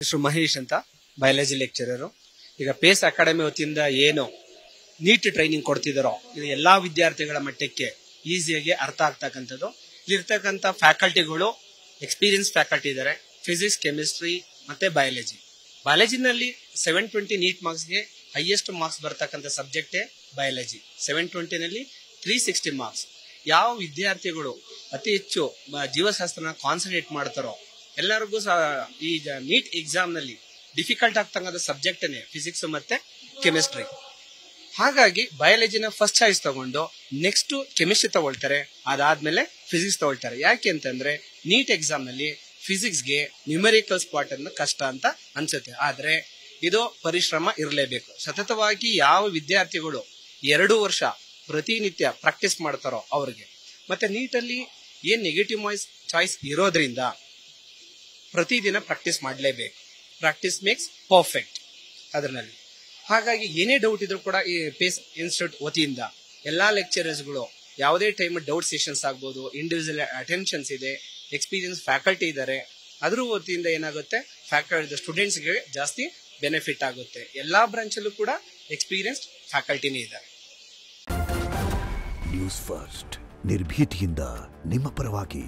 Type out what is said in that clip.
ಹೆಸರು ಮಹೇಶ್ ಅಂತ biology lecturer. ಈಗ ಪೇಸ್ ಅಕಾಡೆಮಿ ವತಿಯಿಂದ ಏನು ನೀಟ್ ಟ್ರೈನಿಂಗ್ ಕೊಡ್ತಿದಾರೋ ಇದು ಎಲ್ಲಾ ವಿದ್ಯಾರ್ಥಿಗಳ ಮಟ್ಟಕ್ಕೆ ಈಸಿಯಾಗಿ ಅರ್ಥ ಆಗ್ತಕ್ಕಂಥದ್ದು. ಇಲ್ಲಿರ್ತಕ್ಕಂಥ ಫ್ಯಾಕಲ್ಟಿಗಳು ಎಕ್ಸ್ಪೀರಿಯನ್ಸ್ ಫ್ಯಾಕಲ್ಟಿ ಇದ್ದಾರೆ. ಫಿಸಿಕ್ಸ್, ಕೆಮಿಸ್ಟ್ರಿ ಮತ್ತೆ ಬಯಾಲಜಿನಲ್ಲಿ 720 ನೀಟ್ ಮಾರ್ಕ್ಸ್ಗೆ ಹೈಯೆಸ್ಟ್ ಮಾರ್ಕ್ಸ್ ಬರ್ತಕ್ಕಂಥ ಸಬ್ಜೆಕ್ಟೇ ಬಯಾಲಜಿ. 720ನಲ್ಲಿ 360 ಮಾರ್ಕ್ಸ್. ಯಾವ ವಿದ್ಯಾರ್ಥಿಗಳು ಅತಿ ಹೆಚ್ಚು ಜೀವಶಾಸ್ತ್ರನ ಕಾನ್ಸಂಟ್ರೇಟ್ ಮಾಡ್ತಾರೋ ಎಲ್ಲರಿಗೂ ಈ ನೀಟ್ ಎಕ್ಸಾಮ್ ನಲ್ಲಿ ಡಿಫಿಕಲ್ಟ್ ಆಗ್ತಕ್ಕಂಥ ಸಬ್ಜೆಕ್ಟ್ನೇ ಫಿಸಿಕ್ಸ್ ಮತ್ತೆ ಕೆಮಿಸ್ಟ್ರಿ. ಹಾಗಾಗಿ ಬಯಾಲಜಿನ ಫಸ್ಟ್ ಚಾಯ್ಸ್ ತಗೊಂಡು ನೆಕ್ಸ್ಟ್ ಕೆಮಿಸ್ಟ್ರಿ ತಗೊಳ್ತಾರೆ, ಅದಾದ್ಮೇಲೆ ಫಿಸಿಕ್ಸ್ ತಗೊಳ್ತಾರೆ. ಯಾಕೆ ಅಂತಂದ್ರೆ ನೀಟ್ ಎಕ್ಸಾಮ್ ನಲ್ಲಿ ಫಿಸಿಕ್ಸ್ಗೆ ನ್ಯೂಮೆರಿಕಲ್ ಸ್ಪಾಟ್ ಅನ್ನು ಕಷ್ಟ ಅಂತ ಅನ್ಸುತ್ತೆ. ಆದ್ರೆ ಇದು ಪರಿಶ್ರಮ ಇರಲೇಬೇಕು. ಸತತವಾಗಿ ಯಾವ ವಿದ್ಯಾರ್ಥಿಗಳು 2 ವರ್ಷ ಪ್ರತಿನಿತ್ಯ ಪ್ರಾಕ್ಟೀಸ್ ಮಾಡ್ತಾರೋ ಅವ್ರಿಗೆ, ಮತ್ತೆ ನೀಟಲ್ಲಿ ಏನ್ ನೆಗೆಟಿವ್ ಚಾಯ್ಸ್ ಇರೋದ್ರಿಂದ ಪ್ರತಿದಿನ ಪ್ರಾಕ್ಟೀಸ್ ಮಾಡಲೇಬೇಕು. ಪ್ರಾಕ್ಟೀಸ್ ಮೇಕ್ಸ್ ಪರ್ಫೆಕ್ಟ್ ಅದರಲ್ಲಿ. ಹಾಗಾಗಿ ಏನೇ ಡೌಟ್ ಇದ್ರೂ ಕೂಡ ಈ ಪೇಸ್ ಇನ್ಸ್ಟಿಟ್ಯೂಟ್ ವತಿಯಿಂದ ಎಲ್ಲಾ ಲೆಕ್ಚರರ್ಸ್ಗಳು ಯಾವುದೇ ಟೈಮ್ ಡೌಟ್ ಸೆಷನ್ಸ್ ಆಗ್ಬೋದು, ಇಂಡಿವಿಜುವಲ್ ಅಟೆನ್ಷನ್ಸ್ ಇದೆ, ಎಕ್ಸ್ಪೀರಿಯನ್ಸ್ ಫ್ಯಾಕಲ್ಟಿ ಇದ್ದಾರೆ. ಅದ್ರ ವತಿಯಿಂದ ಏನಾಗುತ್ತೆ, ಫ್ಯಾಕಲ್ಟಿ ಸ್ಟೂಡೆಂಟ್ಸ್ಗೆ ಜಾಸ್ತಿ ಬೆನಿಫಿಟ್ ಆಗುತ್ತೆ. ಎಲ್ಲಾ ಬ್ರಾಂಚ್ ಅಲ್ಲೂ ಕೂಡ ಎಕ್ಸ್ಪೀರಿಯನ್ಸ್ಡ್ ಫ್ಯಾಕಲ್ಟಿನೇ ಇದ್ದಾರೆ. ನ್ಯೂಸ್ ಫಸ್ಟ್, ನಿರ್ಭೀತಿಯಿಂದ ನಿಮ್ಮ ಪರವಾಗಿ.